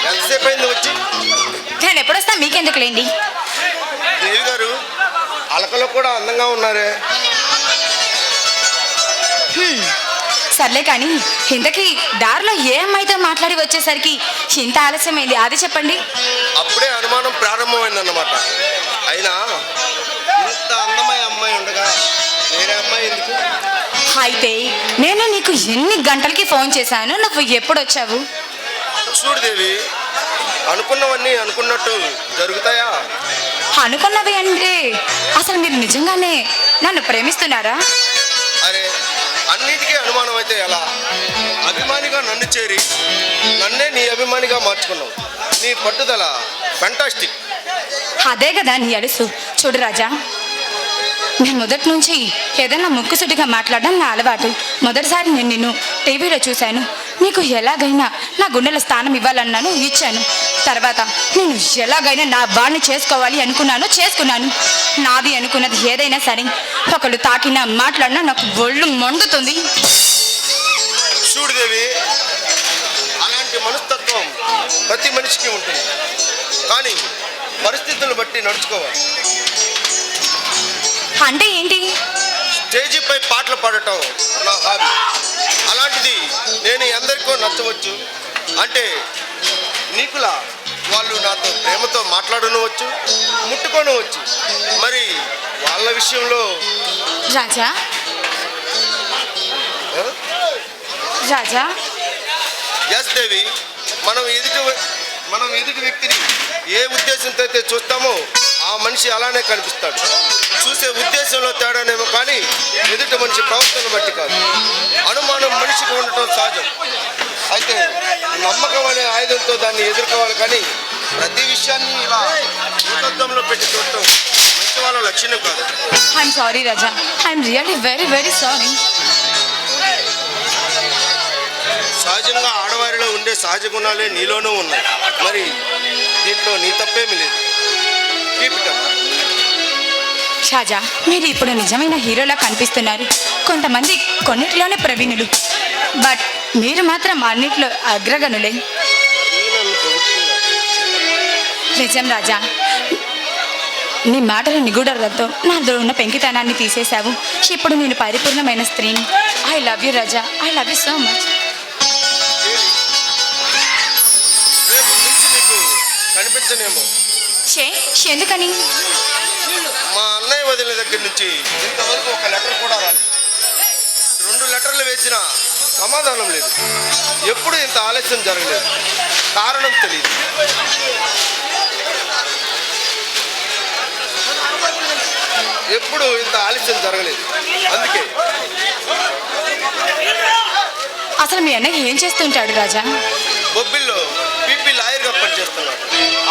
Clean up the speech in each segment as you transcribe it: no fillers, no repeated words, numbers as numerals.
ఎంతసేపు అయింది వచ్చి? నేను ఎప్పుడొస్తా మీకెందుకులేండి. దేవి గారు అలకలో కూడా అందంగా ఉన్నారే. సర్లే కానీ ఇంతకీ దారిలో ఏ అమ్మాయితో మాట్లాడి వచ్చేసరికి ఇంత ఆలస్యమైంది అది చెప్పండి. అప్పుడే అనుమానం ప్రారంభమైందన్నమాట. అయినా ఇంత అందమైన అమ్మాయి ఉండగా వేరే అమ్మాయి ఎందుకు? అయితే నేను నీకు ఎన్ని గంటలకి ఫోన్ చేశాను, నువ్వు ఎప్పుడు వచ్చావు? చూడు దేవి, అనుకున్నవన్నీ అనుకున్నట్టు జరుగుతాయా? అనుకున్నవి అంటే అసలు మీరు నిజంగానే నన్ను ప్రేమిస్తున్నారా? అరే, అన్నిటికీ అనుమానం అయితే ఎలా? అభిమానిగా నన్ను చేరి నన్నే నీ అభిమానిగా మార్చుకున్నావు. నీ పట్టుదల ఫెంటాస్టిక్. అదే కదా నీ అలుసు. చూడు రాజా, నేను మొదటి నుంచి ఏదైనా ముక్కుసూటిగా మాట్లాడడం నా అలవాటు. మొదటిసారి నేను నిన్ను టీవీలో చూశాను. నీకు ఎలాగైనా నా గుండెల స్థానం ఇవ్వాలన్నాను, ఇచ్చాను. తర్వాత నేను ఎలాగైనా నా వాడిని చేసుకోవాలి అనుకున్నాను, చేసుకున్నాను. నాది అనుకున్నది ఏదైనా సరే ఒకళ్ళు తాకినా మాట్లాడినా నాకు ఒళ్ళు మండుతుంది. చూడు దేవి, అలాంటి మనస్తత్వం ప్రతి మనిషికి ఉంటుంది. కానీ పరిస్థితులను బట్టి నడుచుకోవాలి. అంటే ఏంటి? స్టేజీపై పాటలు పాడటం నా హాబీ. అలాంటిది నేను ఎందరికో నచ్చవచ్చు. అంటే నీకులా వాళ్ళు నాతో ప్రేమతో మాట్లాడనవచ్చు, ముట్టుకోనవచ్చు. మరి వాళ్ళ విషయంలో రాజా రాజా ఎస్ దేవి, మనం ఎదుటి వ్యక్తిని ఏ ఉద్దేశంతో అయితే చూస్తామో ఆ మనిషి అలానే కనిపిస్తాడు. చూసే ఉద్దేశంలో తేడానేమో కానీ ఎదుటి మనిషి ప్రవర్తన బట్టి కాదు. అనుమానం మనిషికి ఉండటం సహజం. అయితే నమ్మకం అనే ఆయుధంతో దాన్ని ఎదుర్కోవాలి. కానీ ప్రతి విషయాన్ని ఇలా భూతత్వంలో పెట్టి చూడటం మంచి వాళ్ళ లక్షణం కాదు. I'm sorry Raja, I'm really very very sorry. సహజంగా ఆడవారిలో ఉండే సహజ గుణాలే నీలోనూ ఉన్నాయి. మరి దీంట్లో నీ తప్పేమీ లేదు. Keep it up. షాజా, మీరు ఇప్పుడు నిజమైన హీరోలా కనిపిస్తున్నారు. కొంతమంది కొన్నిటిలోనే ప్రవీణులు, బట్ మీరు మాత్రం అన్నిట్లో అగ్రగణులే. నిజం రాజా, నీ మాటల నిగూఢతతో నాలో ఉన్న పెంకితనాన్ని తీసేశావు. ఇప్పుడు నేను పరిపూర్ణమైన స్త్రీని. I love you Raja, I love you so much. రేపు నుంచి నీకు కనిపించనేమో. ఎందుకని? మా అన్నయ్య వదిలిన దగ్గర నుంచి ఇంతవరకు ఒక లెటర్ కూడా రాలేదు. 2 లెటర్లు వేసినా సమాధానం లేదు. ఎప్పుడు ఇంత ఆలస్యం జరగలేదు. కారణం తెలియదు. ఎప్పుడు ఇంత ఆలస్యం జరగలేదు. అందుకే అసలు మీ అన్నయ్య ఏం చేస్తుంటాడు రాజా? బొబ్బిల్లో పీపీ లాయర్గా పనిచేస్తున్నాడు.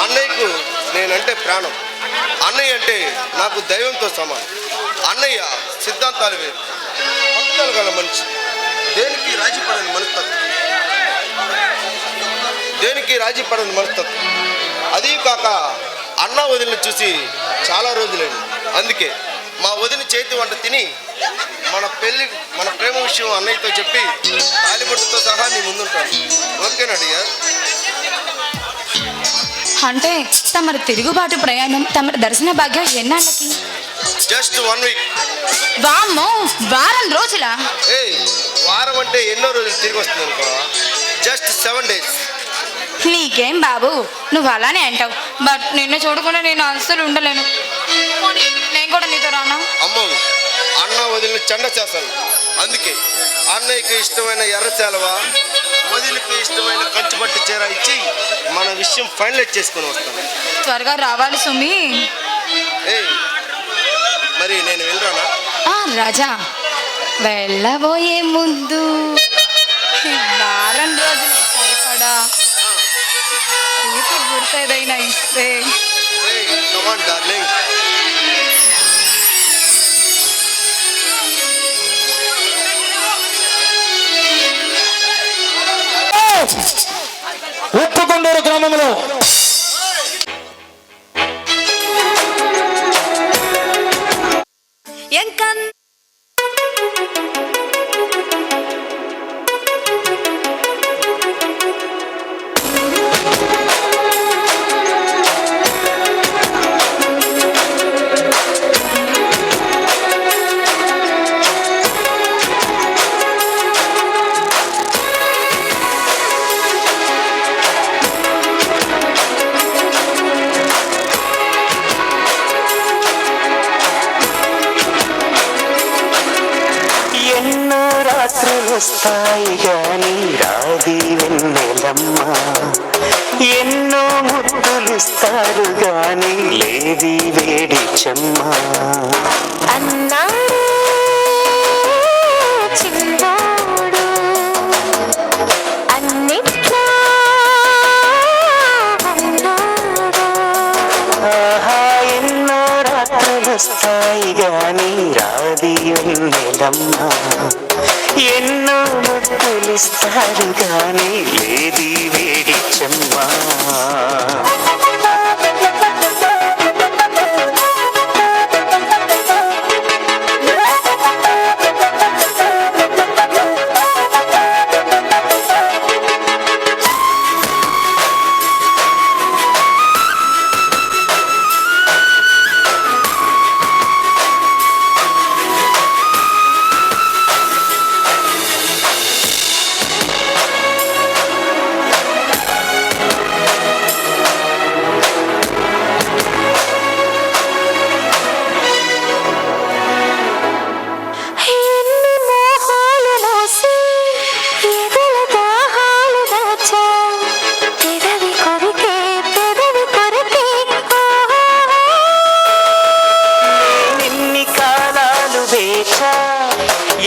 అన్నయ్యకు నేనంటే ప్రాణం. అన్నయ్య అంటే నాకు దైవంతో సమానం. అన్నయ్య సిద్ధాంతాలు వేరు, పట్టుదల గల మనిషి. దేనికి రాజీ పడని మనస్తత్వం. అది కాక అన్న వదిలిని చూసి చాలా రోజులేదు. అందుకే మా వదిన చేతి వంట తిని మన ప్రేమ విషయం అన్నయ్యతో చెప్పి తాలిబొట్టుతో సహా నీ ముందుంటాను. ఓకేనా డియర్? అంటే తమరు తిరుగుబాటు ప్రయాణం, తమరు దర్శన భాగ్యం ఎన్నాళ్ళకి? Just 1 week. వామ్మో, వారం రోజులా? వారం అంటే ఎన్నో రోజులు తిరిగి వస్తుంది అనుకో. Just 7 days. నీకేం బాబు, నువ్వు అలానే అంటావు. బట్ నిన్ను చూడకుండా నేను అస్సలు ఉండలేను. నేను కూడా నీతో రానా? అమ్మో, అన్న వదిలిన చెండ చేస్తాను. అందుకే అన్నయ్యకి ఇష్టమైన ఎర్ర సేలవ, వదిలికి ఇష్టమైన కంచుపట్టు చీర ఇచ్చి మన విషయం ఫైనలైజ్ చేసుకుని వస్తాను. త్వరగా రావాలి సుమి. మరి నేను వెళ్ళరానా? రాజా, వెళ్ళబోయే ముందు వారం రోజులు సరిపడా తీపి గుర్తేదైనా ఇస్తే. Come on, darling. ఉప్పుకొండూరు గ్రామంలో కన్ వస్తాయి గాని రాది వెన్నెలమ్మ, ఎన్నో ముద్దులిస్తారు గాని లేది వేడి చెమ్మ. అన్నాడు చిన్నోడు అన్నిట్లో ఉన్నాడు. ఆహా ఎన్నో రాత్రులొస్తాయి గాని రాది వెన్నెలమ్మ, ఎన్నో ముద్దులిస్తారు గాని లేది వేడి చెమ్మ.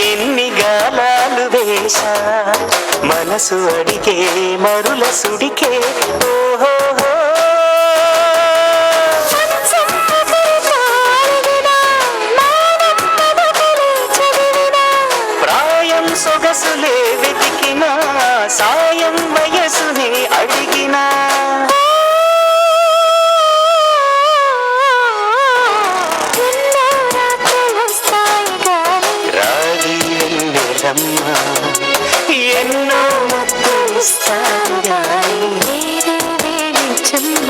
ఎన్ని గాలాలు వేశా మనసు అడిగే మరుల సుడికే ఓహో ప్రాయం సొగసులే వెతికినా సాయం వయసునే అడిగినా ఎన్నో ముద్దులిస్తారు గాని వేడి చెమ్మ.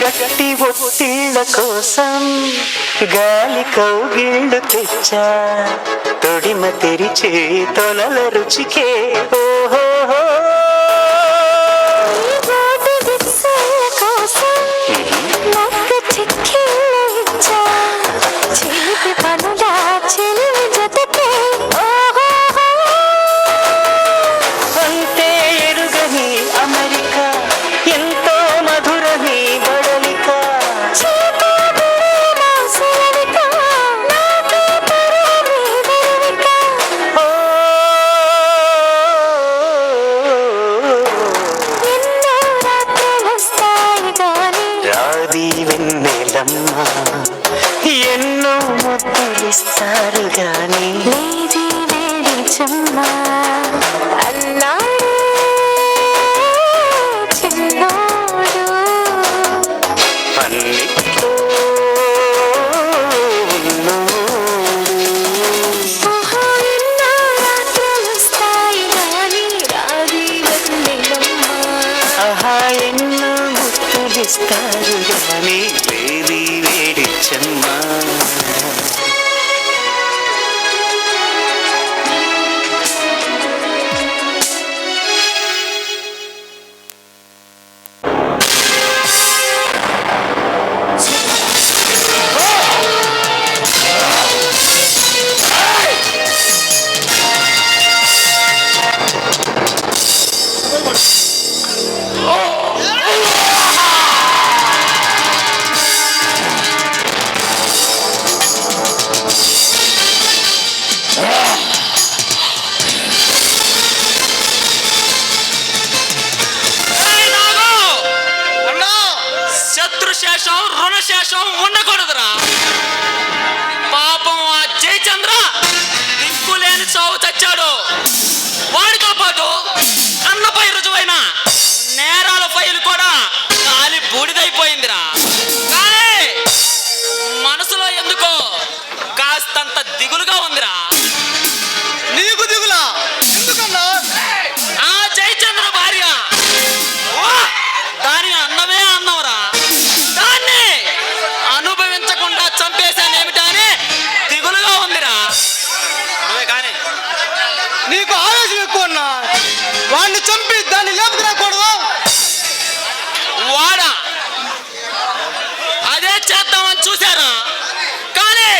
గట్టి ఒత్తిళ్ళ కోసం గాలి కౌగిళ్ళు తెచ్చా తొడిమ తెరిచే తొలల రుచికే ఓహో అంతే ఎరుగని అమెరికా ఎంతో మధురని బడలిక రాది వెన్నెలమ్మ ఎన్నో ముద్దులిస్తారు గాని లేది వేడి చెమ్మ. అన్నాడు చిన్నోడు అన్నిట్లో ఉన్నోడు. ఎన్నో రాత్రులొస్తాయి గాని రాది వెన్నెలమ్మ. ఆహా ఎన్నో ముద్దులిస్తారు గాని లేది వేడి చెమ్మ. నీకు ఆవేశం ఎక్కువ అన్నా. వాడిని చంపి దాన్ని లేపుకురాకూడదు. వాడా అదే చేద్దామని చూశారా, కానీ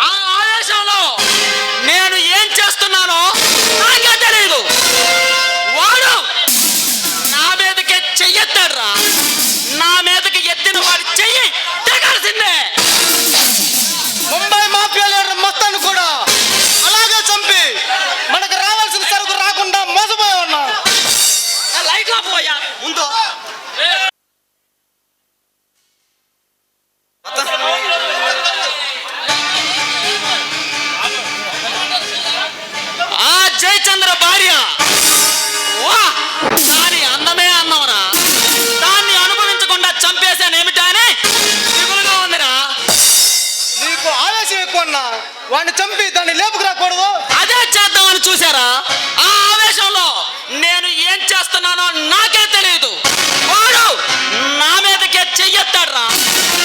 ఆ ఆవేశంలో నేను ఏం చేస్తున్నానో నాకే తెలియదు. వాడు నా మీదకే చెయ్యెత్తాడురా. నా మీదకి ఎత్తిన వాడి చెయ్యి తెగాల్సిందే. ముంబై మాఫియా లీడర్ మస్తాను కూడా అలాగే చంపి మనకు రావాల్సిన సరుకు రాకుండా మోసపోయావన్నా. లైట్ పోయా ముందు ఆ జయచంద్ర భార్య వా దాని అందమే అన్నవరా. దాన్ని అనుభవించకుండా చంపేశానేమిటా అని దిగులుగా ఉందిరా. నీకు ఆవేశం ఎక్కువ అన్నా. వాడిని చంపి దాన్ని లేపుకురాకూడదు. అదే చేద్దామని చూశారా, ఆ ఆవేశంలో నేను ఏం చేస్తున్నానో నాకే తెలియదు. వాడు నా మీదకే చెయ్యెత్తాడురా.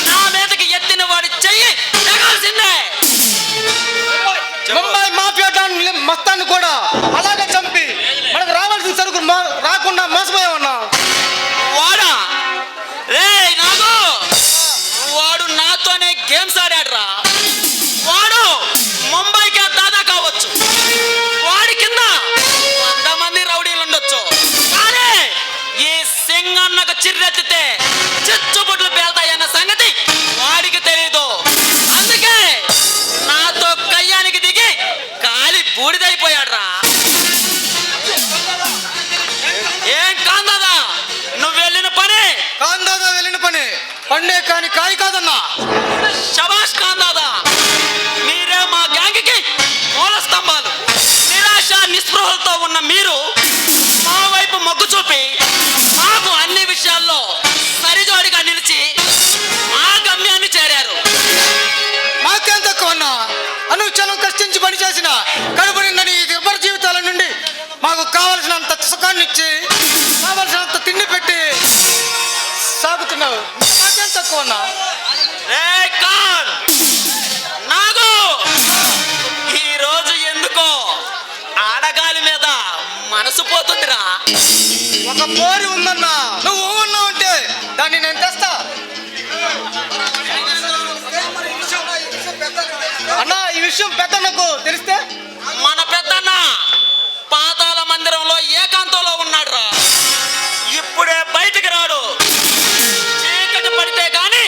నా మీదకి ఎత్తిన వాడి చెయ్యి తెగాల్సిందే. ముంబై మాఫియా డాన్ మస్తాన్ని కూడా అలాగే చంపి మనకు రావాల్సిన సరుకు రాకుండా మోసపోయావన్నా. వాడా రే నాగు, వాడు నాతోనే గేమ్స్ ఆడాడురా. వాడు ముంబైకే దాదా కావచ్చు. వాడి కింద 100 మంది రౌడీలు ఉండొచ్చు. కానీ ఈ సింగన్నకు చిర్రెత్తితే చిచ్చుబుడ్లు పేల్తాయన్న సంగతి వాడికి తెలీదు. అందుకే నాతో కయ్యానికి దిగి కాలి బూడిదైపోయాడురా. ఏం కాందాదా నువ్వు వెళ్ళిన పని కాందాదా వెళ్ళిన పని పండే కాని కాయ కాదన్నా. శబాష్ కాందాదా, మీరే మా గ్యాంగ్కి మూల స్తంభాలు. నిరాశ నిస్పృహలతో ఉన్న మీరు మా వైపు మొగ్గు చూపి మాకు అన్ని విషయాల్లో సరిజోడిగా నిలిచి మా గమ్యాన్ని చేరారు. మాకేం తక్కువ అన్నా. అనుక్షణం కష్టించి పని చేసిన కడుపు నిండని ఈ దుర్భర జీవితాల నుండి మాకు కావలసినంత సుఖాన్ని ఇచ్చి కావలసినంత తిండి పెట్టి సాగుతున్నావు. మాకేం తక్కువ అన్నా. రే ఖాన్ నాగు, ఈ రోజు ఎందుకో ఆడగాలి మీద మనసు పోతుందిరా. ఒక పోరి ఉందన్నా. నువ్వు ఉన్నావు అంటే దాన్ని నేను తెస్తా అన్నా. ఈ విషయం పెద్దన్నకు తెలిస్తే మన పెద్దన్న పాతాళ మందిరంలో ఏకాంతంలో ఉన్నాడురా. ఇప్పుడే బయటికి రాడు. చీకటి పడితే గాని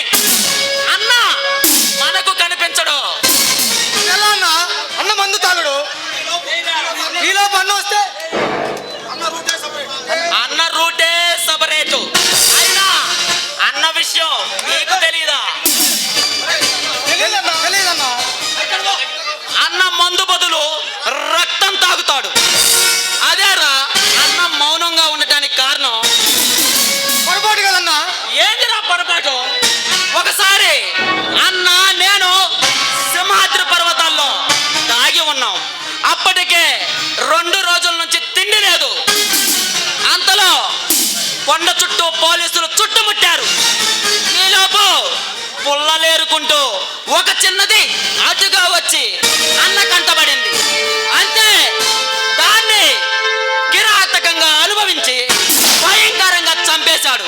అన్న మనకు కనిపించడు. ఎలా అన్నా? అన్న మందు తాగడు. ఈలోపు అన్న వస్తే అన్న రూటే సపరేటు. అయినా అన్న విషయం నీకు తెలీదా? తెలియదన్నా. తెలియదన్నా. అన్న మందు బదులు రక్తం తాగుతాడు. అదేరా అన్న మౌనంగా ఉండటానికి కారణం. పొరపాటు కదన్నా. ఏందిరా పొరపాటు? ఒకసారి అన్న నేను సింహాద్రి పర్వతాల్లో దాగి ఉన్నాం. అప్పటికే 2 రోజుల నుంచి తిండి లేదు. అంతలో కొండ చుట్టూ పోలీసులు చుట్టుముట్టారు. ఈలోపు పుల్లలేరుకుంటూ ఒక చిన్నది అటుగా వచ్చి అన్న కంటబడింది. అంతే, దాన్ని కిరాతకంగా అనుభవించి భయంకరంగా చంపేశాడు.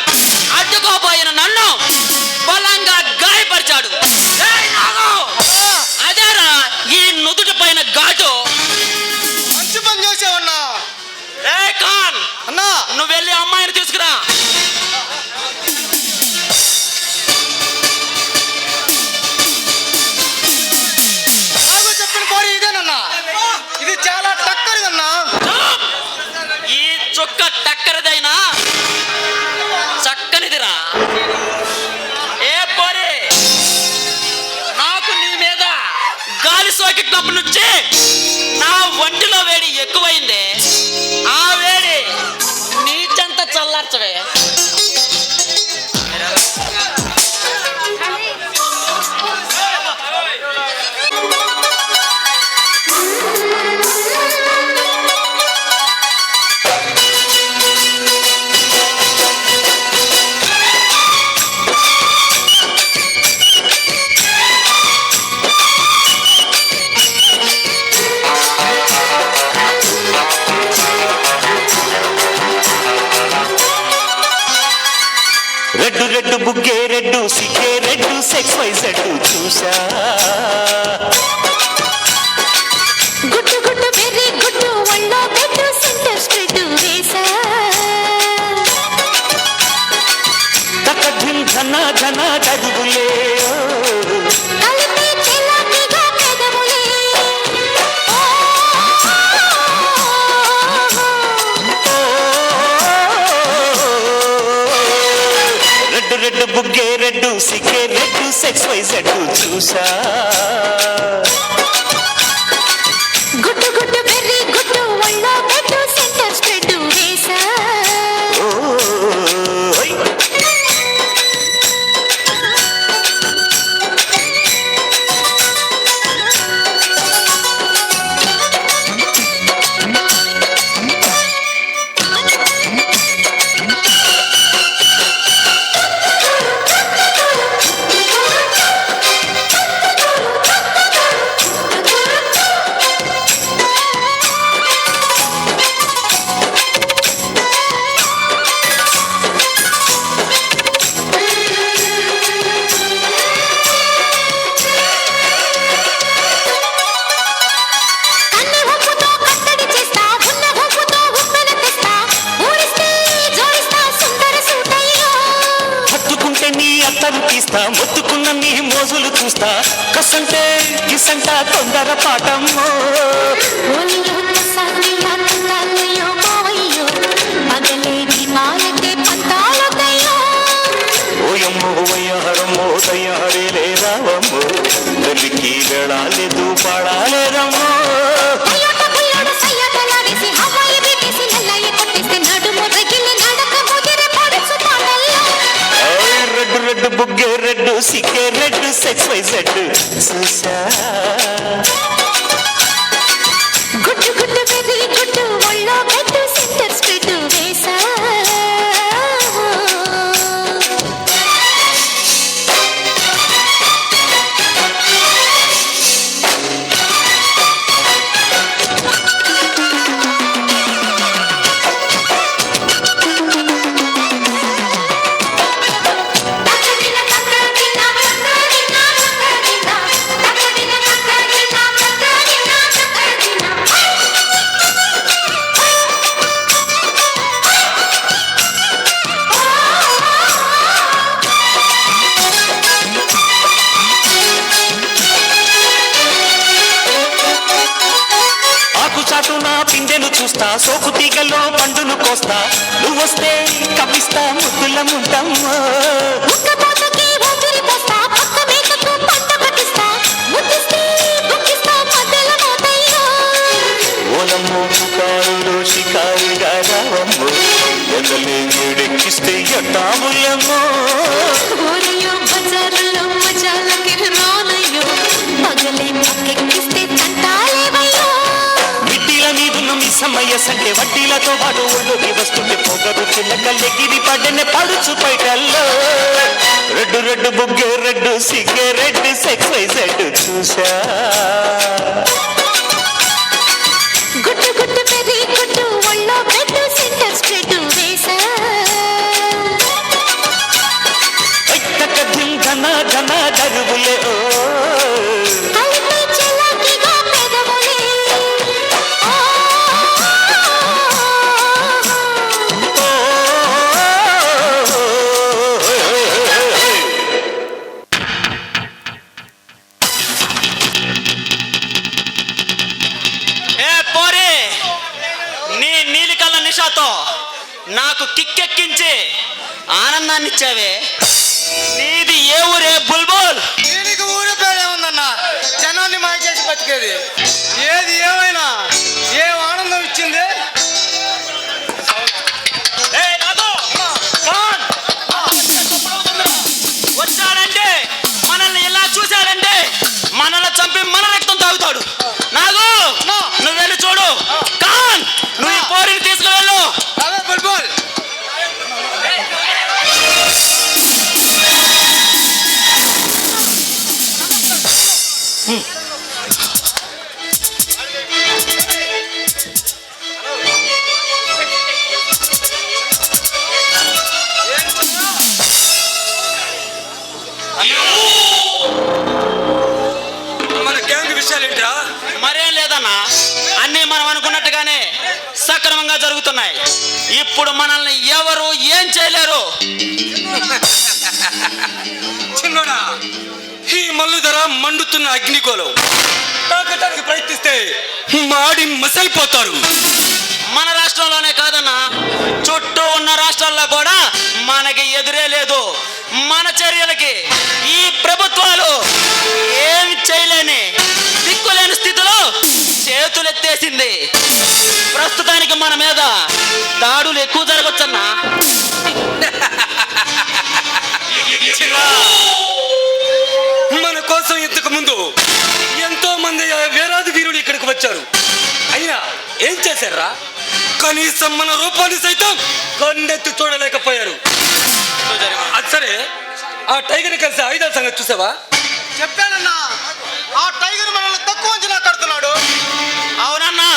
అడ్డుకోబోయిన నన్ను బలంగా గాయపరిచాడు. ఏయ్ నాగు! అదేరా ఈ నుదుటి పైన ఘాటు. మంచి పని చేసావన్నా. ఏ ఖాన్ అన్నా నువ్వు వెళ్ళి అమ్మాయిని తీసుకురా. నాకు చెప్పిన పోరి ఇదేనన్నా. ఇది చాలా టక్కరిదన్నా. చూప్! ఈ చుక్క టక్కరదైనా చక్కనిదిరా. ఏ పోరే, నాకు నీ మీద గాలి సోకినప్పటి నుంచి నా ఒంటిలో వేడి ఎక్కువైంది. ఆ వేడి నీచంత చల్లార్చవే. రెడ్డు రెడ్డు బుగ్గే రెడ్డు సిగ్గే రెడ్డు సెక్స్ వైజ్ రెడ్డు చూసా గుట్టు గుట్టు బెర్రీ గుట్టు ఒళ్ళో పెట్టు సెంటర్ స్ట్రెట్ వేసా తకధిం ధన ధన దరుగులే కలిపి చెలాకిగా పెదవులే రెడ్డు రెడ్డు బుగ్గే రెడ్డు సిగ్గే రెడ్డు సెక్స్ వైజ్ రెడ్డు చూసా గుట్టు గుట్టు బెర్రీ గుట్టు ఒళ్ళో పెట్టు సెంటర్ స్ట్రెట్ వేసా ఓయ్ కన్నె హొప్పుతో కట్టడి చేస్తా ఉన్న హొప్పుతో ఉప్పెన తెస్తా ఊరిస్తే జోడిస్తా సుందర సూటయ్యో హత్తుకుంటే నీ అత్తరు తీస్తా మొత్తుకున్న నీ మోజులు చూస్తా కసంటే కిసంట తొందర పాటమ్మో ఓలియో కసాలియా తందాలయ్యో మావయ్యో పగలేది మాయకే పంతాలొద్దయ్యో ఓయమ్మో వయ్యహరమ్మో దయ్యహరే రావమ్మో గలికి వెళ్ళాలేదు పాడాలేరమ్మో అయ్యోట బుల్లోడు సయ్యటలాడేసి హవాయి పెట్టేసి నల్లయ్య కొట్టేస్తే నడుము రగిలి నడక ముదిరి పడుచు పాలల్లో రెడ్డు రెడ్డు బుగ్గే రెడ్డు సిగ్గే రెడ్డు సెక్స్ వైజ్ రెడ్డు చూసా గుట్టు గుట్టు బెర్రీ గుట్టు ఒళ్ళో పెట్టు సెంటర్ స్ట్రెట్ వేసా తక్కడిన తక్కడిన తక్కడిన తక్కడిన తక్కడిన తక్కడిన తక్కడిన ఆకు చాటు నా పిందెను చూస్తా సోకు తీగలో పండును కోస్తా నువ్వొస్తే కప్పిస్తా ముద్దుల ముంటమ్మో ఉక్కపోతకి ఊపిరి పోస్తా పక్క మేకకు పంట పట్టిస్తా ముద్దిస్తే బుక్కిస్తా మధ్యలో మోతయ్యో ఓలమ్మో పుకారులో షికారుగా రావమ్మో ఎదలే వేడెక్కిస్తే ఎట్టాములమ్మో ఊరయ్యో బజారులో మజాలకి రానయ్యో పగలే మక్కెక్కిస్తే తంటాలేవయ్యో మిట్టిల మీదున్న మీ సమయ సంఖ్య వడ్డీలతో పాటు ఒళ్ళోకి వస్తుంటే పొగరు చిల్లకల్లెగిరి పడ్డనే పడుచు పైటల్లో రెడ్డు రెడ్డు బుగ్గే రెడ్డు సిగ్గే రెడ్డు సెక్స్ వైజ్ రెడ్డు చూసా గుట్టు గుట్టు బెర్రీ గుట్టు ఒళ్ళో పెట్టు సెంటర్ స్ట్రెట్ వేసా తకధిం ధన ధన దరుగులే ఓ కలిపి చెలాకిగా పెదవులే ఏ పోరే నీ నీలికల్ల నిషాతో నాకు కిక్కెక్కించి ఆనందాన్ని ఇచ్చావే నీది ఏ ఊరే బుల్బుల్ దీనికి ఊరి పేరే ఉందన్న జనాన్ని మాయ చేసి బతికేది ఏది ఏమైనా ఏం ఆనందం ఇచ్చింది ఏయ్ నాతో, కాన్. వచ్చాడంటే మనల్ని ఇలా చూశాడంటే మనల్ని చంపి మన రక్తం తాగుతాడు నాగు నువ్వు వెళ్ళి చూడు కాన్ నువ్వు ఈ పోరిని తీసుకువెళ్ళు అదే బుల్బుల్ అనుకున్నట్టుగానే సక్రమంగా జరుగుతున్నాయి. ఇప్పుడు మనల్ని ఎవరు ఏం చేయలేరు. చిన్నోడా, ఈ మల్లుధర మండుతున్న అగ్నికోలం తాకటానికి ప్రయత్నిస్తే మాడి మసైపోతారు. మన రాష్ట్రంలోనే కాదన్నా, చుట్టూ ఉన్న రాష్ట్రాల్లో కూడా మనకి ఎదురే లేదు. మన చర్యలకి ఈ ప్రభుత్వాలు ఏమి చేయలేని దిక్కులేని స్థితిలో చేతులెత్తేసింది. ప్రస్తుతానికి మన మీద దాడులు ఎక్కువ జరగవచ్చన్నా. మన కోసం ఇంతకు ముందు ఎంతో మంది వేలాది వీరులు ఇక్కడికి వచ్చారు. అయినా ఏం చేశారా? కనీసం మన రూపాన్ని సైతం కన్నెత్తి చూడలేకపోయారు. అది సరే, ఆ టైగర్ కలిసి ఆయుధాల సంగతి చూసావా? చెప్పానన్నా, ఆ టైగర్ మనల్ని తక్కువ అంచనా కడుతున్నాడు. అవునన్నా,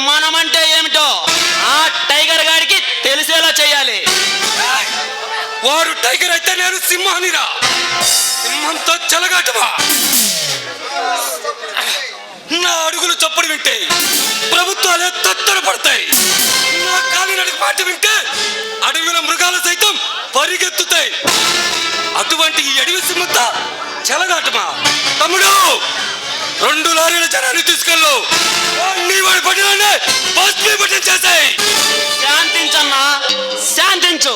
మనమంటే ఏమిటో ఆ టైగర్ గాడికి తెలిసేలా చేయాలి. వారు టైగర్ అయితే నేను సింహానిరా. సింహంతో చెలగాటమా? నా అడుగులు చప్పుడు వింటే ప్రభుత్వాలే తత్తర పడతాయి. నా కాలినడుగు మాట వింటే అడవిలో మృగాలు సైతం పరిగెత్తుతాయి. అటువంటి ఈ అడవి సింహంతో చెలగాటమా? తమ్ముడు, 2 లారీల జనాన్ని తీసుకెళ్ళు. వాడి పట్టిలోనే భస్మీపట్నం చేశాయి. శాంతించన్నా, శాంతించు.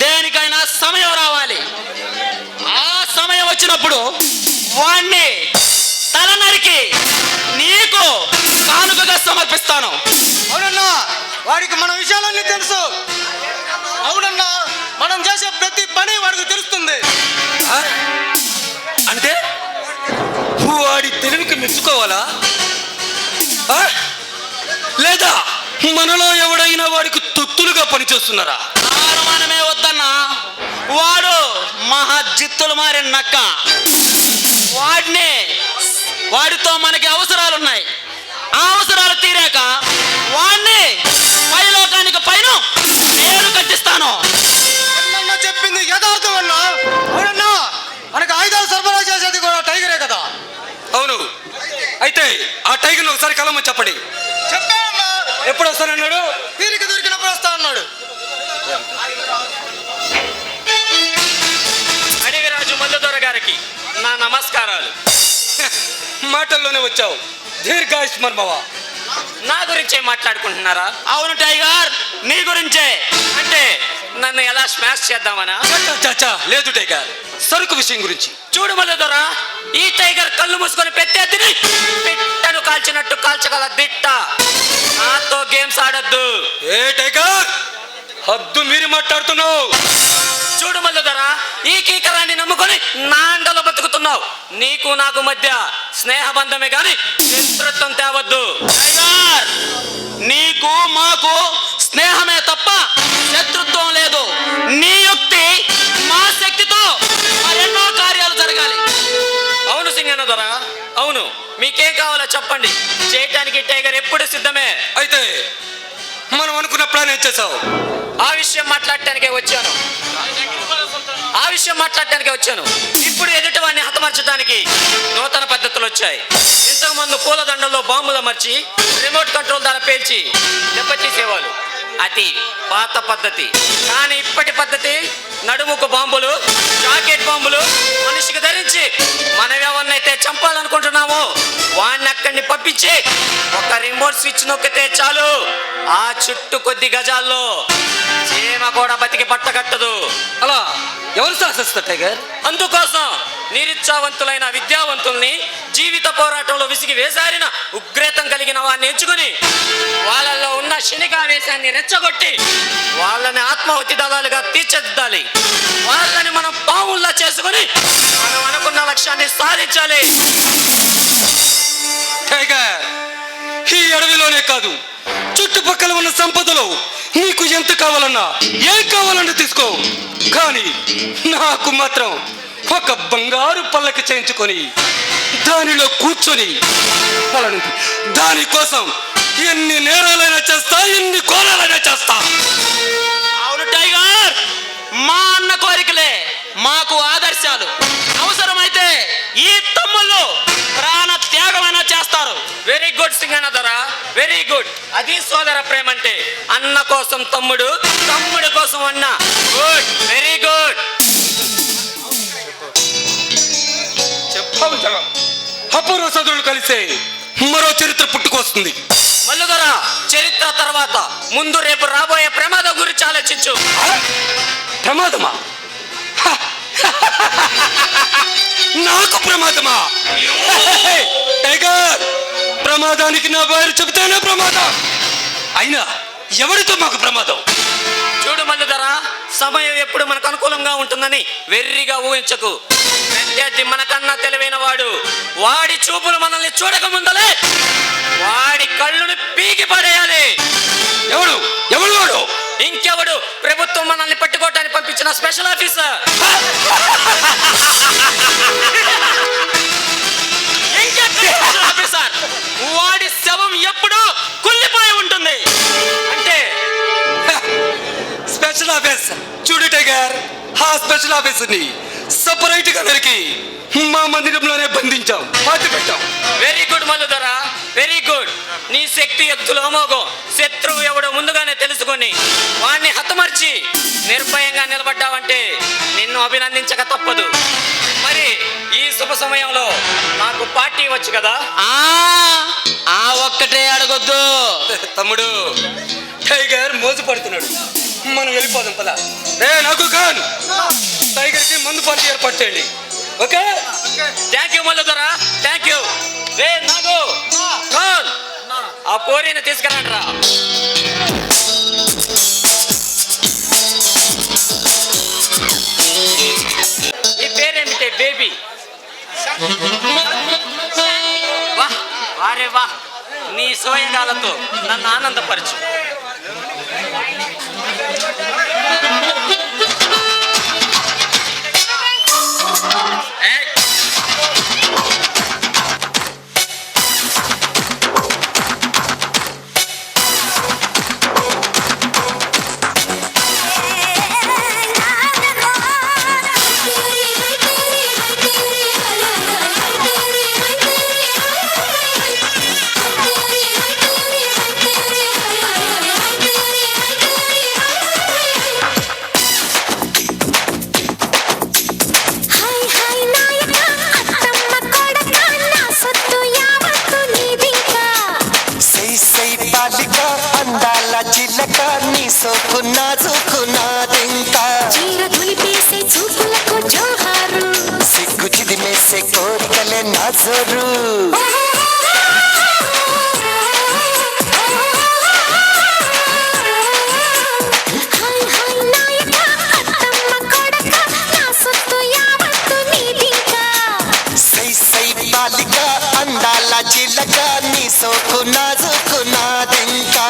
దేనికైనా సమయం రావాలి. ఆ సమయం వచ్చినప్పుడు వాణ్ణి తల నరికి నీకు కానుకగా సమర్పిస్తాను. అవునన్నా, వాడికి మన విషయాలన్నీ తెలుసు. అవునన్నా, మనం చేసే ప్రతి పని వాడికి తెలుస్తుంది. అంటే వాడి తెలివికి మెచ్చుకోవాలా? లేదా మనలో ఎవడైనా వాడికి తొత్తులుగా పనిచేస్తున్నారా? అనుమానమే వద్దన్నా, వాడు మహాజిత్తులు మారిన నక్క. వాడితో మనకి అవసరాలున్నాయి. ఆ అవసరాలు తీరాక వాడిని పైలోకానికి పైన నేను కట్టిస్తాను. చెప్పింది యథార్థం అన్నా. అవునన్నా, మనకు ఆయుధాలు సరఫరా చేసేది కూడా టైగరే కదా. అవును, అయితే ఆ టైగర్ని ఒకసారి కలమని చెప్పండి. చెప్పానన్నా. ఎప్పుడు వస్తానన్నాడు? తీరిక దొరికినప్పుడు వస్తానన్నాడు. అడిగిరాజు మల్లుదొర గారికి నా నమస్కారాలు. మాటల్లోనే వచ్చావు. దీర్ఘాయుష్మర్మవ. నా గురించే మాట్లాడుకుంటున్నారా? అవును టైగర్, నీ గురించే. అంటే నన్ను ఎలా స్మాష్ చేద్దామనా? చాచా, లేదు టైగర్, సరుకు విషయం గురించి. చూడు మల్లుదొర, ఈ టైగర్ కళ్ళు మూసుకొని పెట్టేది పిట్టను కాల్చినట్టు కాల్చగల దిట్ట. నాతో గేమ్స్ ఆడద్దు. ఏ టైగర్, హద్దు మీరి మాట్లాడుతున్నావు. చూడు మల్లుదొర, ఈ కీకరాన్ని నమ్ముకొని నా అండలో బతుకుతున్నావు. నీకు నాకు మధ్య స్నేహబంధమే గాని శత్రుత్వం తేవద్దు. టైగర్, నీకు మాకు స్నేహమే తప్ప శత్రుత్వం లేదు. నీ యుక్తి మా శక్తితో మరెన్నో కార్యాలు జరగాలి. అవును సింగన్న దొర, అవును. మీకేం కావాలో చెప్పండి, చేయటానికి టైగర్ ఎప్పుడు సిద్ధమే. అయితే మనం అనుకున్న ప్లాన్ ఏం చేసావు? ఆ విషయం మాట్లాడటానికే వచ్చాను. ఇప్పుడు ఎదుటివాడిని హతమర్చడానికి నూతన పద్ధతులు వచ్చాయి. ఇంతకు ముందు పూలదండల్లో బాంబులు అమర్చి రిమోట్ కంట్రోల్ ద్వారా పేల్చి దెబ్బతీసేవాళ్ళు. అది పాత పద్ధతి. కానీ ఇప్పటి పద్ధతి నడుముకు బాంబులు, జాకెట్ బాంబులు మనిషికి ధరించి మనం ఎవరినైతే చంపాలనుకుంటున్నామో వాడిని అక్కడిని పంపించి ఒక రిమోట్ స్విచ్ నొక్కితే చాలు, ఆ చుట్టూ కొద్ది గజాల్లో చీమ కూడా బతికి పట్టగట్టదు. అలా ఎవరు శాసిస్తారు టైగర్? అందుకోసం నిరుత్సాహవంతులైన విద్యావంతుల్ని, జీవిత పోరాటంలో విసిగి వేసారిన ఉగ్రేతం కలిగిన వారిని ఎంచుకుని వాళ్ళల్లో ఉన్న క్షణికావేశాన్ని రెచ్చగొట్టి వాళ్ళని ఆత్మాహుతి దళాలుగా తీర్చిదిద్దాలి. వాళ్ళని మనం పావుల్లా చేసుకుని మనం అనుకున్న లక్ష్యాన్ని సాధించాలి. టైగర్, ఈ అడవిలోనే కాదు, చుట్టుపక్కల ఉన్న సంపదలో నీకు ఎంత కావాలన్నా, ఏం కావాలన్నా తీసుకో. కానీ నాకు మాత్రం ఒక బంగారు పల్లకి చేయించుకొని దానిలో కూర్చొని దానికోసం ఎన్ని నేరాలైనా చేస్తా, ఎన్ని కోరాలైనా చేస్తా. అవును టైగర్, మా అన్న కోరికలే మాకు ఆదర్శాలు. అవసరమైతే ఈ తమ్ముళ్ళు ప్రాణ త్యాగమైనా చేస్తారు. వెరీ గుడ్ ఇంట్రెస్టింగ్ దొరా. Very good. అది సోదర ప్రేమ అంటే. అన్న కోసం తమ్ముడు, తమ్ముడు కోసం అన్న. Good, very good. అపూర్వ సోదరులు కలిసే మరో చరిత్ర పుట్టుకొస్తుంది. మల్లుదొరా, చరిత్ర తర్వాత ముందు రేపు రాబోయే ప్రమాదం గురించి ఆలోచించు. ప్రమాదమా? నాకు ప్రమాదమా? టైగర్, ప్రమాదానికి నా పేరు చెబితేనే ప్రమాదం. అయినా ఎవరితో మాకు ప్రమాదం? చూడు మల్లుదొరా, సమయం ఎప్పుడు మనకు అనుకూలంగా ఉంటుందని వెర్రిగా ఊహించకు. ప్రత్యర్థి మనకన్నా తెలివైన వాడు. వాడి చూపులు మనల్ని చూడక ముందలే వాడి కళ్ళుని పీకి పడేయాలి. ఎవడు ఎవడు వాడు? ఇంకెవడు? ప్రభుత్వం మనల్ని పట్టుకోవటానికి పంపించిన స్పెషల్ ఆఫీసర్. ఆఫీసర్, వాడి శవం ఎప్పుడు కుళ్ళిపోయి ఉంటుంది. అంటే స్పెషల్ ఆఫీస్. చూడు టైగర్, ఆ స్పెషల్ ఆఫీసర్ని సపరేట్ గా నరికి మా మందిరంలోనే బంధించాం, పాతి పెట్టాం. వెరీ గుడ్ మల్లుదొరా, వెరీ గుడ్. నీ శక్తి ఎత్తులు అమోఘం. శత్రువు ఎవడో ముందుగానే తెలుసుకొని వాణ్ణి హతమర్చి నిర్భయంగా నిలబడ్డావంటే నిన్ను అభినందించక తప్పదు. మరి ఈ శుభ సమయంలో నాకు పార్టీ వచ్చు కదా. ఆ ఒక్కటే అడగొద్దు. తమ్ముడు, టైగర్ మోజు పడుతున్నాడు, మనం వెళ్ళిపోదాం పద. నాకు ఖాన్, టైగర్ కి మందు పార్టీ ఏర్పాటు చేయండి. ఓకే? థ్యాంక్ యూ మల్లుదొరా, థ్యాంక్ యూ. రే నాగు, ఖాన్, ఆ పోరీని తీసుకురండిరా. ఈ పేరేమిటే? బేబీ. వా వారే వా, నీ సోయగాలతో నన్ను ఆనందపరచు. సిగ్గు చిదిమేసే కోరికలే నా జోరు. సై సై బాలిక అందాల చిలక నీ సోకు నాజుకు నాదింకా.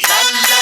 La la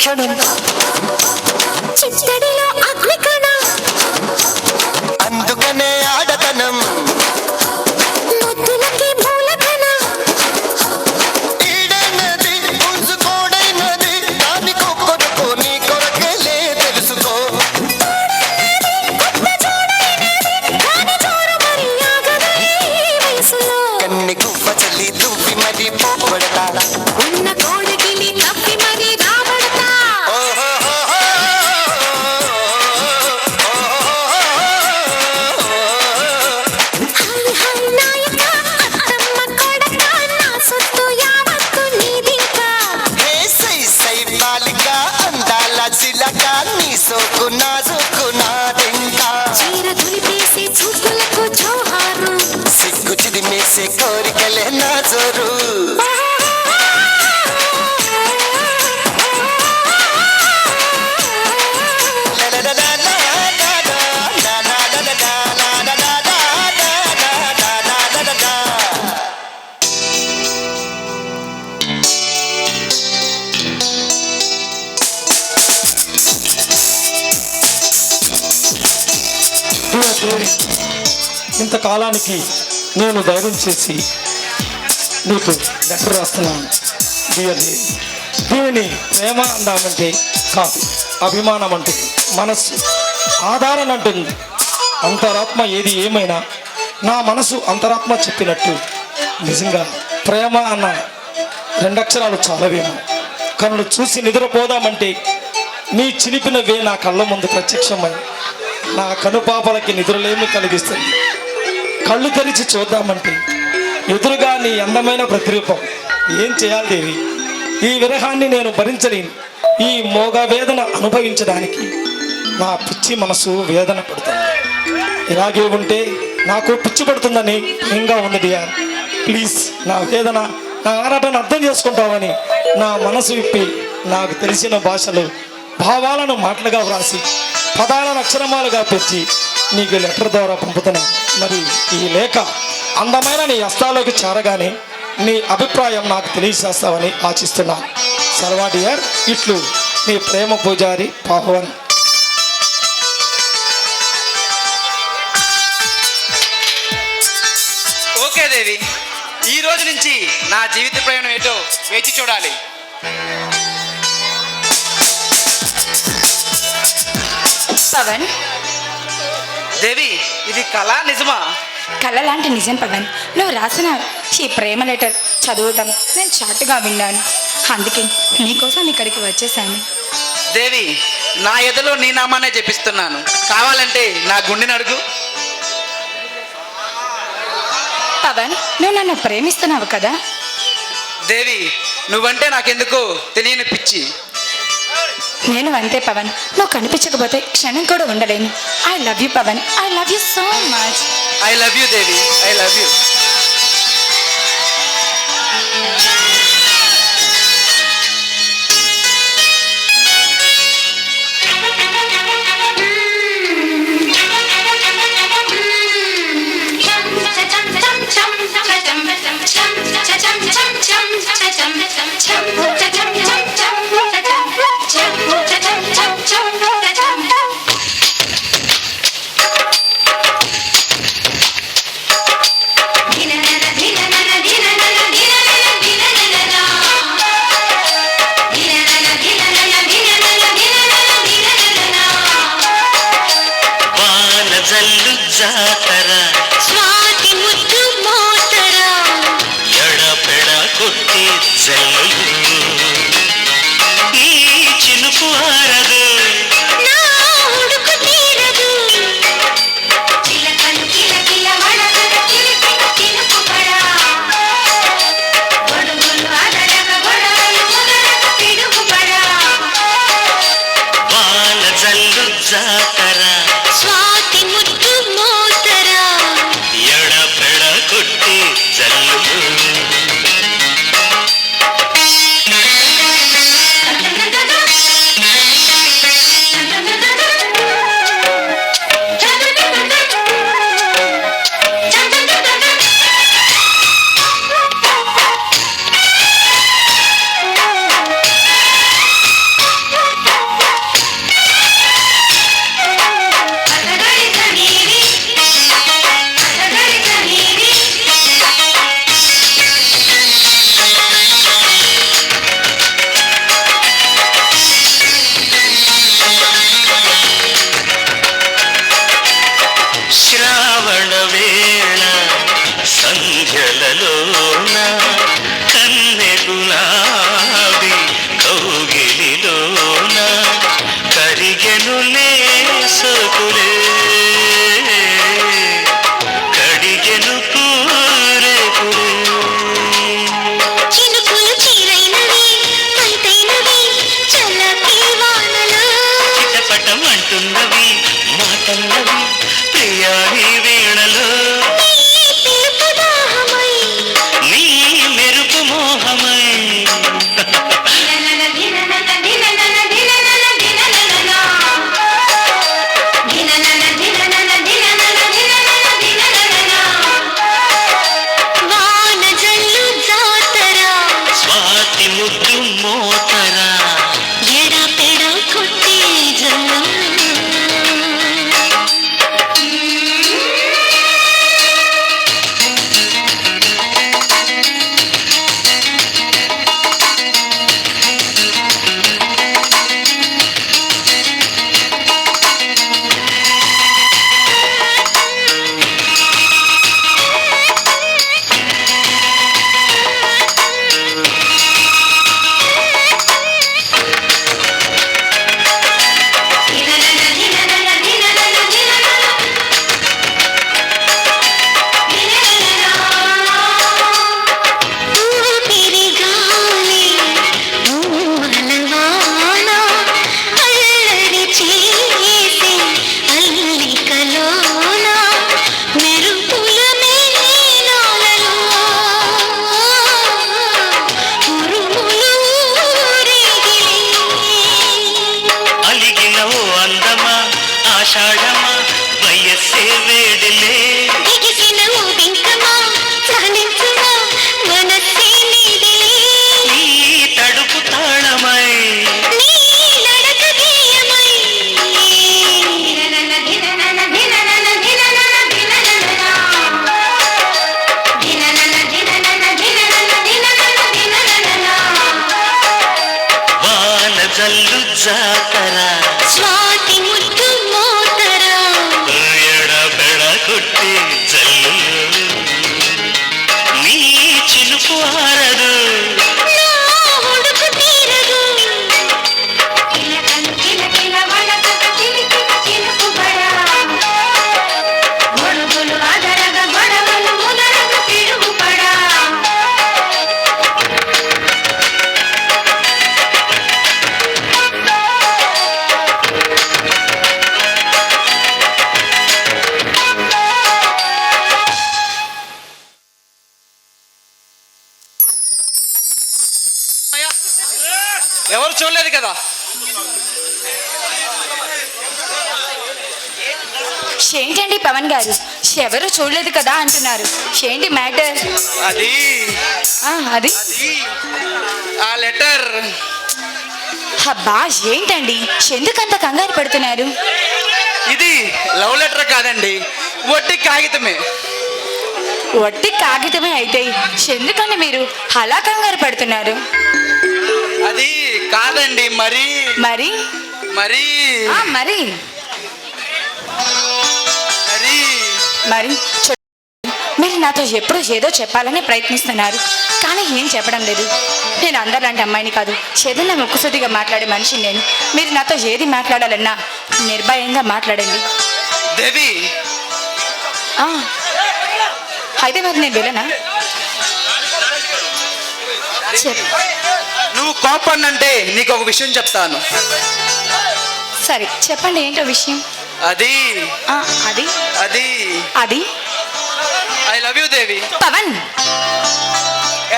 ముఖ్యుడు చిత్తడిలో అగ్నికణ అందుకనే ఆడతనం ముద్దులకి మూలకణ ఈడైనది పుంజుకోడైనది దాని కొరకు నీ కొరకేలే తెలుసుకో కాని జోరు మరి ఆగదే ఈ వయసులో కన్ని గువ్వ చల్లి దువ్వి మరి పోగొడతా ఉన్న కోడగిలి తప్పి మరి రాబడతా హై హై నాయక అత్తమ్మ కొడక నా సొత్తు యావత్తు నీదింకా హే సై సై బాలిక అందాల చిలక నీ సోకు నాజుకు నాదింకా చీర దులిపేసి చూపులకు జోహారు సిగ్గు చిదిమేసే కోరికలే నా జోరు ఇంతకాలానికి నేను ధైర్యం చేసి నీకు లెటర్ రాస్తున్నాను డియర్లీ. దీనిని ప్రేమ అందామంటే కాదు, అభిమానం అంటే మనస్సు ఆధారణ అంటుంది. అంతరాత్మ ఏది ఏమైనా నా మనసు అంతరాత్మ చెప్పినట్టు నిజంగా ప్రేమ అన్న రెండక్షరాలు చాలవేమో. కన్నులు చూసి నిద్రపోదామంటే నీ చిలిపినవే నా కళ్ళ ముందు ప్రత్యక్షమై నా కనుపాపలకి నిద్రలేమి కలిగిస్తుంది. కళ్ళు తెరిచి చూద్దామంటే ఎదురుగా నీ అందమైన ప్రతిరూపం. ఏం చేయాలి దేవి? ఈ విరహాన్ని నేను భరించలేను. ఈ మోగ వేదన అనుభవించడానికి నా పిచ్చి మనసు వేదన పడుతుంది. ఇలాగే ఉంటే నాకు పిచ్చి పడుతుందని భయంగా ఉంది డియర్. ప్లీజ్ నా వేదన, నా ఆరాటను అర్థం చేసుకుంటావని నా మనసు విప్పి నాకు తెలిసిన భాషలో భావాలను మాటలుగా వ్రాసి పదాలను అక్షరమాలుగా పెంచి నీకు లెటర్ ద్వారా పంపుతున్నాను. మరి ఈ లేఖ అందమైన నీ హస్తాలోకి చేరగానే నీ అభిప్రాయం నాకు తెలియజేస్తావని ఆశిస్తున్నాను. సర్వా డియర్, ఇట్లు నీ ప్రేమ పూజారి పాపవన్. ఓకే దేవి, ఈ రోజు నుంచి నా జీవిత ప్రయాణం ఏటో వేచి చూడాలి. పవన్, దేవి, ఇది కళ నిజమా? కళ లాంటి నిజం పవన్. నువ్వు రాసిన ఈ ప్రేమ లెటర్ చదువుతాం నేను చాటుగా విన్నాను. అందుకే నీకోసం ఇక్కడికి వచ్చేసాను. దేవి, నా ఎదలో నీ నామానే జపిస్తున్నాను. కావాలంటే నా గుండెని అడుగు. పవన్, నువ్వు నన్ను ప్రేమిస్తున్నావు కదా? దేవి, నువ్వంటే నాకెందుకో తెలియని పిచ్చి. నేను అంతే పవన్. నువ్వు కనిపించకపోతే క్షణం కూడా ఉండలేను. I love you Pavan, I love you so much. I love you Devi, I love you. ఎవరు చూడలేదు కదా. ఏంటండి పవన్ గారు, ఎవరు చూడలేదు కదా అంటున్నారు, ఏంటి మ్యాటర్? అది అది ఆ లెటర్. అబ్బా ఏంటండి, ఎందుకంత కంగారు పడుతున్నారు? ఇది లవ్ లెటర్ కాదండి, వట్టి కాగితమే. వట్టి కాగితమే అయితే ఎందుకండి మీరు అలా కంగారు పడుతున్నారు? అది కాదండి, మరి మరి మరి మరి మరి మరి మీరు నాతో ఎప్పుడూ ఏదో చెప్పాలని ప్రయత్నిస్తున్నారు, కానీ ఏం చెప్పడం లేదు. నేను అందరిలాంటి అమ్మాయిని కాదు, ఏదైనా ముక్కుసూటిగా మాట్లాడే మనిషిని నేను. మీరు నాతో ఏది మాట్లాడాలన్నా నిర్భయంగా మాట్లాడండి. దేవి, ఆ, అయితే మరి నేను వెళ్ళనా? నువ్వు కోపన్నంటే నీకు ఒక విషయం చెప్తాను. సరే చెప్పండి, ఏంటో విషయం? అది అది అది అది I love you Devi. Pavan,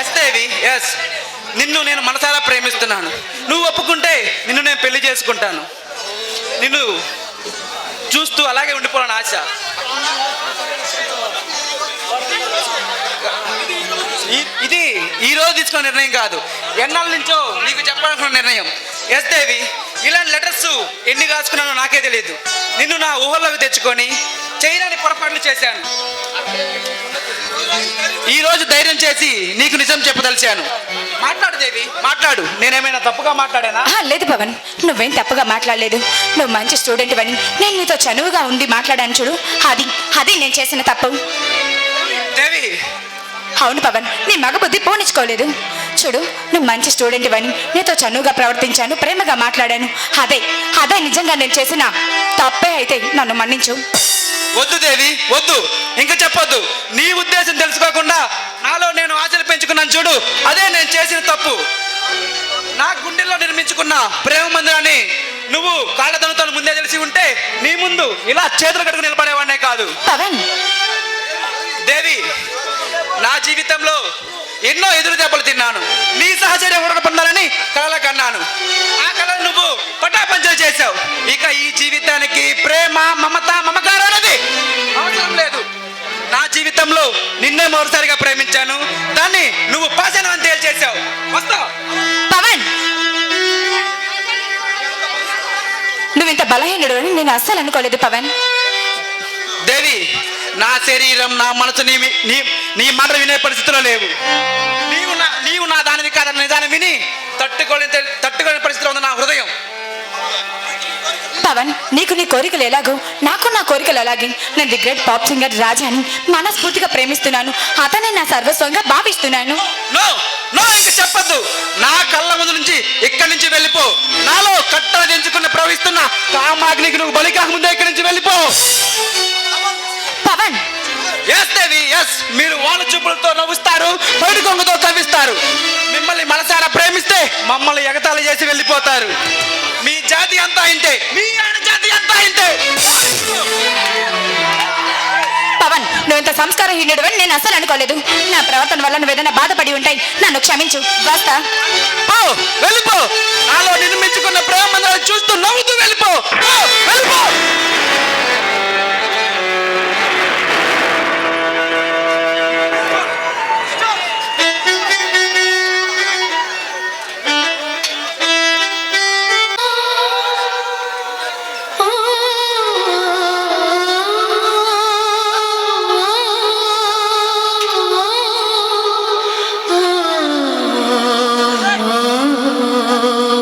yes Devi, yes. నిన్ను నేను మనసారా ప్రేమిస్తున్నాను. నువ్వు ఒప్పుకుంటే నిన్ను నేను పెళ్లి చేసుకుంటాను. నిన్ను చూస్తూ అలాగే ఉండిపోవాలని ఆశ. ఇది ఈ రోజు తీసుకున్న నిర్ణయం కాదు, ఎన్నాళ్ళ నుంచో నీకు చెప్పాలనుకున్న నిర్ణయం. ఎస్ దేవి, ఇలాంటి లెటర్స్ ఎన్ని రాసుకున్నానో నాకే తెలియదు. నిన్ను నా ఊహల్లోకి తెచ్చుకొని చేయడానికి పొరపాట్లు చేశాను. ఈ రోజు ధైర్యం చేసి నీకు నిజం చెప్పదలిచాను. మాట్లాడు దేవి, మాట్లాడు. నేనేమైనా తప్పుగా మాట్లాడానా? లేదు పవన్, నువ్వేం తప్పుగా మాట్లాడలేదు. నువ్వు మంచి స్టూడెంట్ అని నేను నీతో చనువుగా ఉండి మాట్లాడాను చూడు, అది నేను చేసిన తప్పు. దేవి, అవును పవన్, నీ మగ బుద్ధి పోనిచ్చుకోలేదు. చూడు, నువ్వు మంచి స్టూడెంట్ అని నీతో చనువుగా ప్రవర్తించాను, ప్రేమగా మాట్లాడాను. అదే నిజంగా నేను చేసిన తప్పే అయితే నన్ను మన్నించు. వద్దు దేవి, వద్దు, ఇంకా చెప్పొద్దు. నీ ఉద్దేశం తెలుసుకోకుండా నాలో నేను ఆశలు పెంచుకున్నాను చూడు, అదే నేను చేసిన తప్పు. నా గుండెల్లో నిర్మించుకున్న ప్రేమ మందిరాన్ని నువ్వు కాళ్ళదనుతో ముందే తెలిసి ఉంటే నీ ముందు ఇలా చేతులు కట్టుకుని నిలబడేవాడినే కాదు. పవన్, దేవి, నా జీవితంలో ఎన్నో ఎదురు దెబ్బలు తిన్నాను. నీ సహచర్యం ఉడక పొందాలని కలలు కన్నాను. ఆ కళను నువ్వు పటాపంచలు చేశావు. ఇక ఈ జీవితానికి ప్రేమ, మమత, మమకారం అనేది అవసరం లేదు. నా జీవితంలో నిన్నే మరోసారిగా ప్రేమించాను, దాన్ని నువ్వు పాసన అని తేల్చేశావు. వస్తావు పవన్, నువ్వు ఇంత బలహీనుడు అని నేను అస్సలు అనుకోలేదు పవన్. దేవి, నా శరీరం, నా మనసు నీ మాట వినే పరిస్థితిలో లేవు. నీవు నా దానివి కాదన్న నిజాన్ని విని తట్టుకోని పరిస్థితిలో ఉంది నా హృదయం. పవన్, నీకు నీ కోరికలు ఎలాగో నాకు నా కోరికలు అలాగే. నేను ది గ్రేట్ పాప్ సింగర్ రాజాని మనస్ఫూర్తిగా ప్రేమిస్తున్నాను, అతనే నా సర్వస్వంగా భావిస్తున్నాను. నో నో, ఇంక చెప్పద్దు. నా కళ్ళ ముందు నుంచి ఇక్కడి నుంచి వెళ్ళిపో. నాలో కట్టలు దించుకుని ప్రవహిస్తున్న కామాగ్నికి నువ్వు బలికాక ముందే ఇక్కడి నుంచి వెళ్ళిపో. Pawan, yes Devi, yes. మీరు వాళ్ళ చూపులతో నవ్వుస్తారు, పైడి కొంగుతో కవ్విస్తారు. మిమ్మల్ని మనసారా ప్రేమిస్తే మమ్మల్ని ఎగతాళి చేసి వెళ్ళిపోతారు. మీ జాతి అంతా ఇంతే, మీ ఆయన జాతి అంతా ఇంతే. పవన్, నువ్వు ఇంత సంస్కారహీనుడు అని నేను అస్సలు అనుకోలేదు. నా ప్రవర్తన వల్ల నువ్వు ఏదైనా బాధపడి ఉంటాయి, నన్ను క్షమించు. వస్తా. వెళ్ళిపో. నాలో నిర్మించుకున్న ప్రేమ చూస్తూ నవ్వుతూ వెళ్ళిపో. వెళ్ళిపో. Oh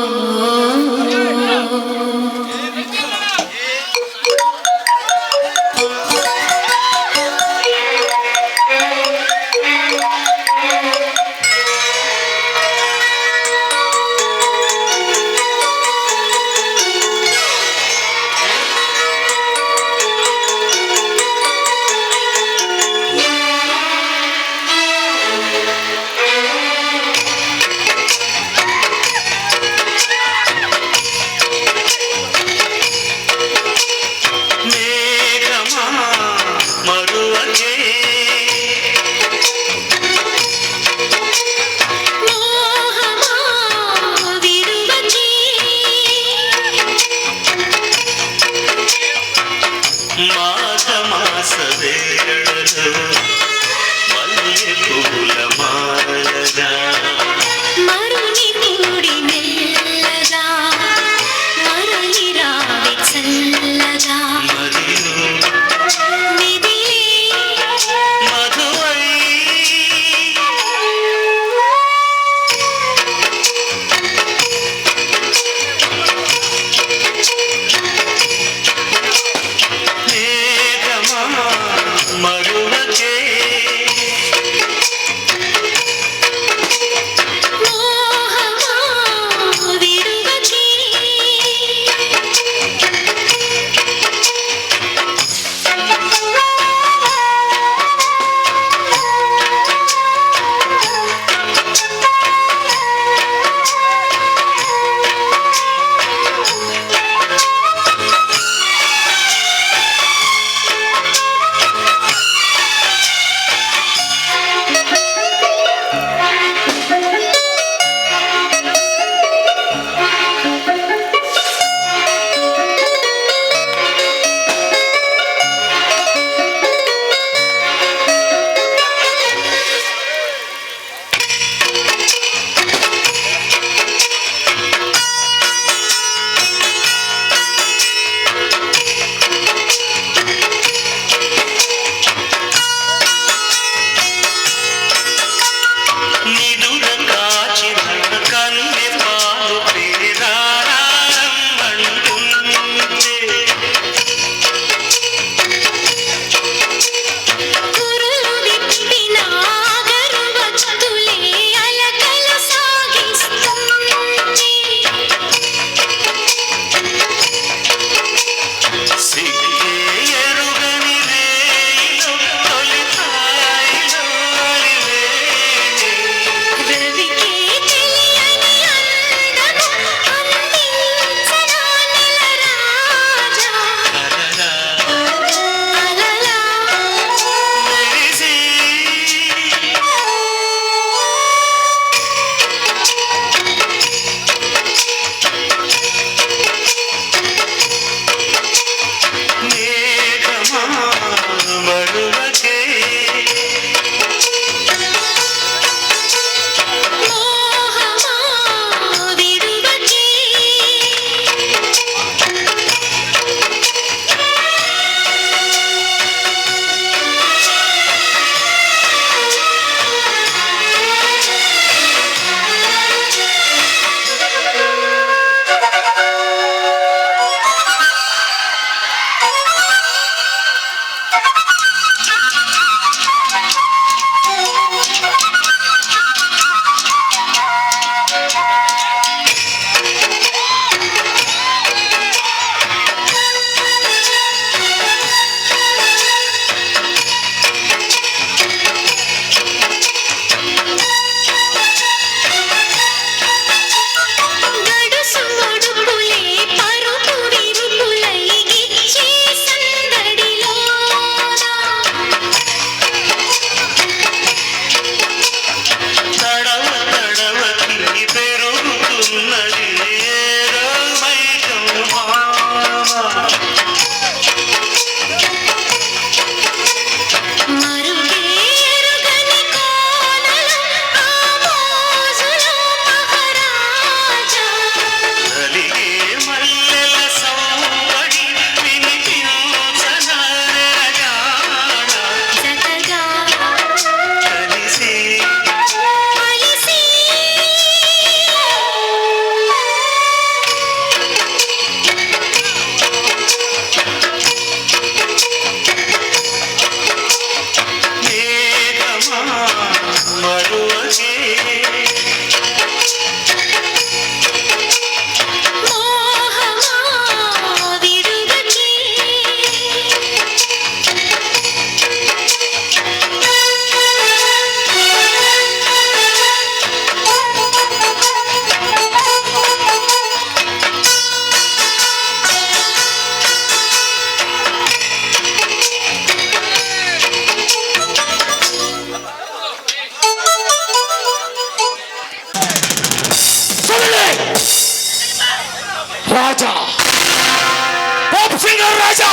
రాజా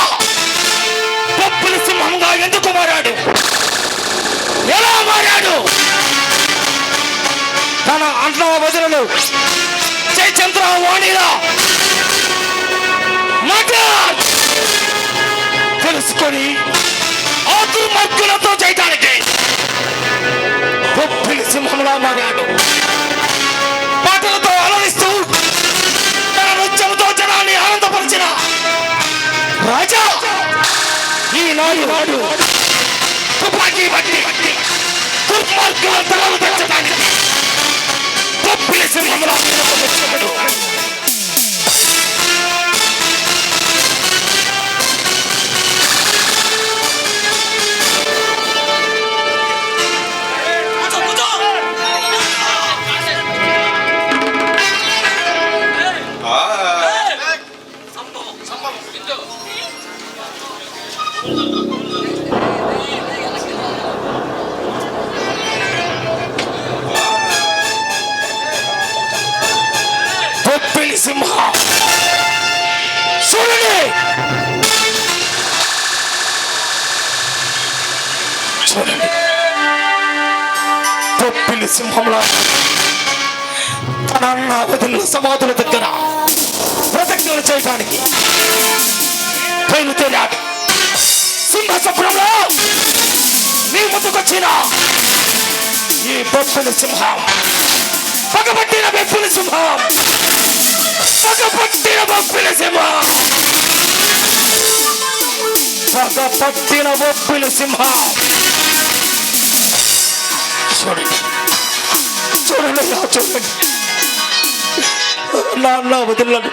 పప్పుల సింహంగా ఎందుకు మారాడు? ఎలా మారాడు? తన అన్న వదనలు జయచంద్ర వాణిలా తెలుసుకొని ఆ దుర్మార్గులతో చేయటానికి పప్పుల సింహంలా మారాడు. పాటలతో అలరిస్తూ తన నృత్యంతో జనాన్ని ఆనందపరిచిన రాజా ఈనాడు తుపాకీ బట్టి దుర్మార్గుల తలలు తెచ్చడానికి పప్పుల సింహంలా వచ్చాడు. పప్పుల సింహ చూడండి, చూడండి పప్పుల సింహంలో తన అన్న వదిలిన సమాధుల దగ్గర ప్రతిజ్ఞలు చేయడానికి బయలుదేరాడు. సింహ స్వప్నంలో నీ ముందుకొచ్చిన ఈ పప్పుల సింహం, పగబట్టిన పప్పుల సింహం, పగపట్టిన పప్పుల సింహం, పగపట్టిన పప్పుల సింహం. చూడండి, చూడండి, చూడండి, నాన్న వదిలినాడు.